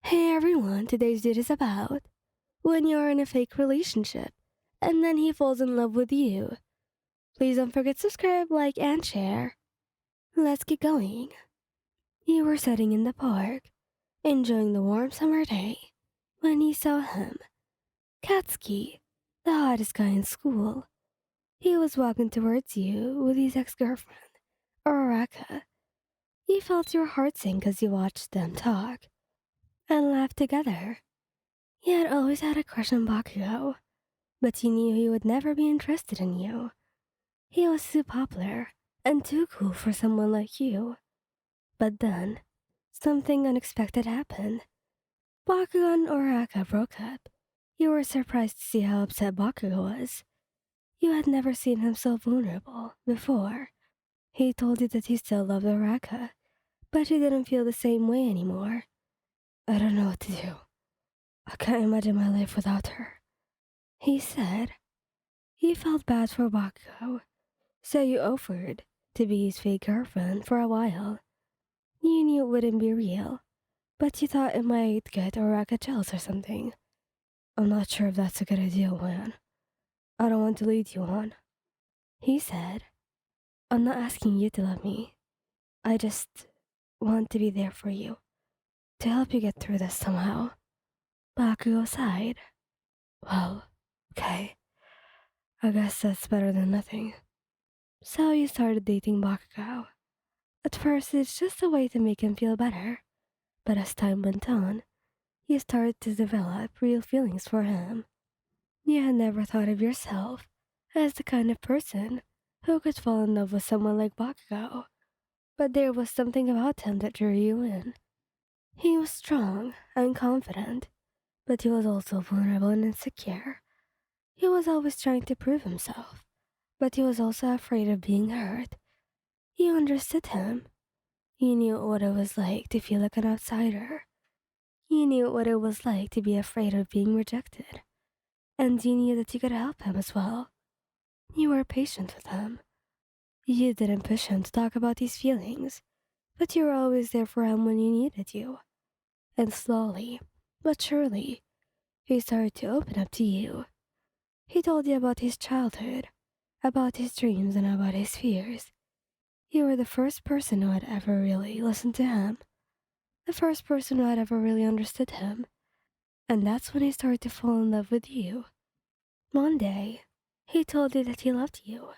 Hey everyone, today's dude is about when you're in a fake relationship and then he falls in love with you. Please don't forget to subscribe, like, and share. Let's get going. You were sitting in the park, enjoying the warm summer day, when you saw him. Katsuki, the hottest guy in school. He was walking towards you with his ex-girlfriend, Uraraka. You felt your heart sink as you watched them talk and laugh together. He had always had a crush on Bakugou, but you knew he would never be interested in you. He was too popular and too cool for someone like you. But then, something unexpected happened. Bakugou and Oraka broke up. You were surprised to see how upset Bakugou was. You had never seen him so vulnerable before. He told you that he still loved Oraka, but he didn't feel the same way anymore. I don't know what to do. I can't imagine my life without her, he said. He felt bad for Bakugou, so you offered to be his fake girlfriend for a while. You knew it wouldn't be real, but you thought it might get Oraka jealous or something. I'm not sure if that's a good idea, man. I don't want to lead you on, he said. I'm not asking you to love me. I just want to be there for you, to help you get through this somehow. Bakugou sighed. Well, okay. I guess that's better than nothing. So you started dating Bakugou. At first, it's just a way to make him feel better. But as time went on, you started to develop real feelings for him. You had never thought of yourself as the kind of person who could fall in love with someone like Bakugou. But there was something about him that drew you in. He was strong and confident, but he was also vulnerable and insecure. He was always trying to prove himself, but he was also afraid of being hurt. You understood him. You knew what it was like to feel like an outsider. You knew what it was like to be afraid of being rejected. And you knew that you could help him as well. You were patient with him. You didn't push him to talk about his feelings, but you were always there for him when he needed you. And slowly, but surely, he started to open up to you. He told you about his childhood, about his dreams, and about his fears. You were the first person who had ever really listened to him, the first person who had ever really understood him. And that's when he started to fall in love with you. One day, he told you that he loved you.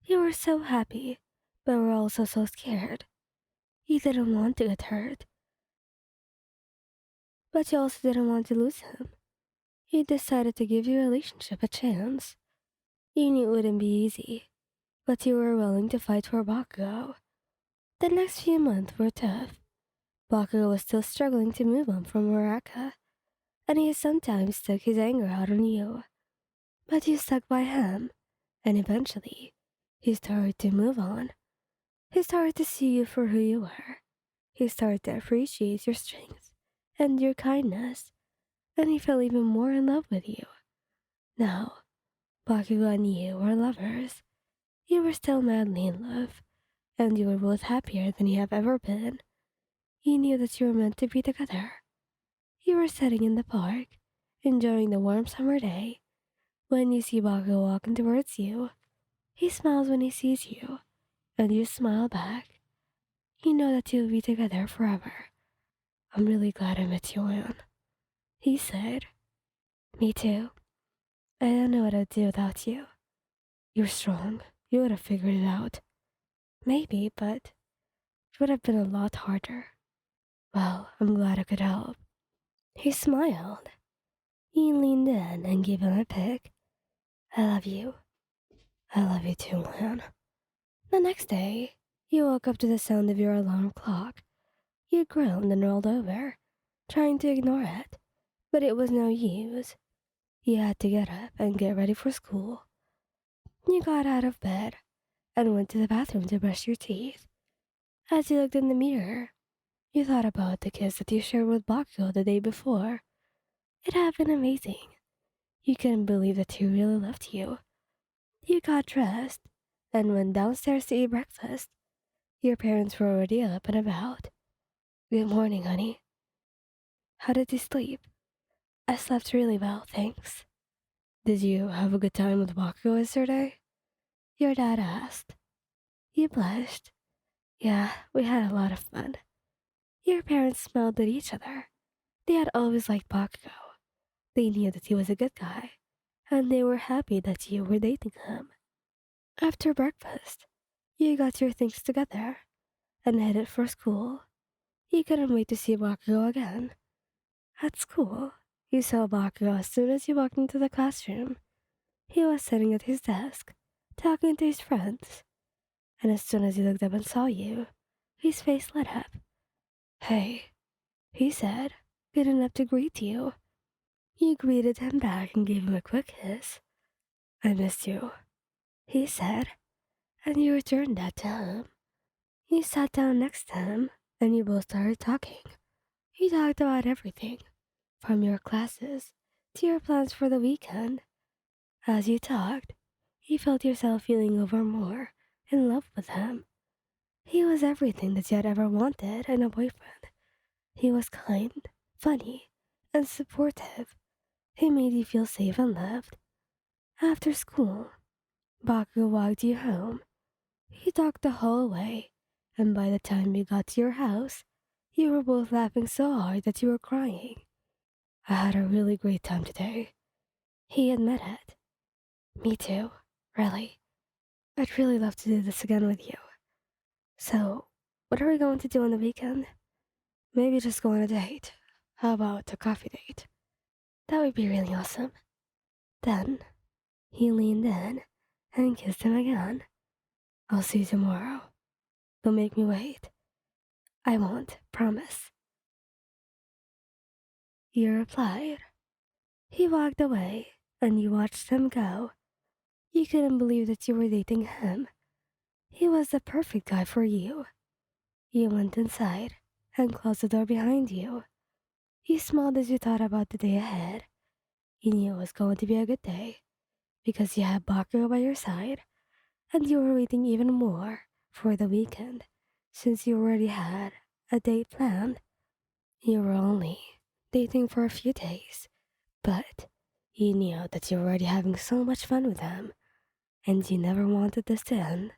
You were so happy, but were also so scared. You didn't want to get hurt, but you also didn't want to lose him. You decided to give your relationship a chance. You knew it wouldn't be easy, but you were willing to fight for Bakugou. The next few months were tough. Bakugou was still struggling to move on from Muraka, and he sometimes took his anger out on you. But you stuck by him, and eventually, he started to move on. He started to see you for who you were. He started to appreciate your strength and your kindness, and he fell even more in love with you. Now, Bakugou and you were lovers. You were still madly in love, and you were both happier than you have ever been. You knew that you were meant to be together. You were sitting in the park, enjoying the warm summer day, when you see Bakugou walking towards you. He smiles when he sees you, and you smile back. You know that you'll be together forever. I'm really glad I met you, Anne, he said. Me too. I don't know what I'd do without you. You're strong. You would have figured it out. Maybe, but it would have been a lot harder. Well, I'm glad I could help. He smiled. He leaned in and gave him a peck. I love you. I love you too, Anne. The next day, you woke up to the sound of your alarm clock. You groaned and rolled over, trying to ignore it, but it was no use. You had to get up and get ready for school. You got out of bed and went to the bathroom to brush your teeth. As you looked in the mirror, you thought about the kiss that you shared with Bakugou the day before. It had been amazing. You couldn't believe that he really loved you. You got dressed and went downstairs to eat breakfast. Your parents were already up and about. Good morning, honey. How did you sleep? I slept really well, thanks. Did you have a good time with Bakugou yesterday? Your dad asked. You blushed. Yeah, we had a lot of fun. Your parents smiled at each other. They had always liked Bakugou. They knew that he was a good guy, and they were happy that you were dating him. After breakfast, you got your things together and headed for school. You couldn't wait to see Bakugou again. At school, you saw Bakugou as soon as you walked into the classroom. He was sitting at his desk, talking to his friends, and as soon as he looked up and saw you, his face lit up. Hey, he said, getting up to greet you. You greeted him back and gave him a quick kiss. I missed you, he said, and you returned that to him. You sat down next to him, and you both started talking. You talked about everything, from your classes to your plans for the weekend. As you talked, you felt yourself feeling over more in love with him. He was everything that you had ever wanted in a boyfriend. He was kind, funny, and supportive. He made you feel safe and loved. After school, Baku walked you home. He talked the whole way, and by the time you got to your house, you were both laughing so hard that you were crying. I had a really great time today. He admitted. Me too, really. I'd really love to do this again with you. So, what are we going to do on the weekend? Maybe just go on a date. How about a coffee date? That would be really awesome. Then, he leaned in and kissed him again. I'll see you tomorrow. Don't make me wait. I won't, promise. You replied. He walked away, and you watched him go. You couldn't believe that you were dating him. He was the perfect guy for you. You went inside and closed the door behind you. You smiled as you thought about the day ahead. You knew it was going to be a good day because you had Baku by your side, and you were waiting even more for the weekend since you already had a date planned. You were only dating for a few days, but you knew that you were already having so much fun with him, and you never wanted this to end.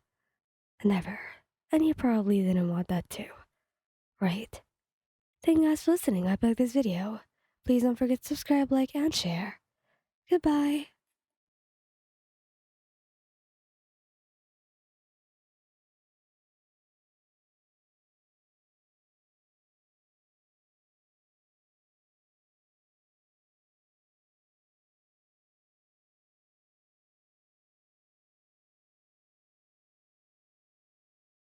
Never. And you probably didn't want that too, right? Thank you guys for listening. I hope you liked this video. Please don't forget to subscribe, like, and share. Goodbye.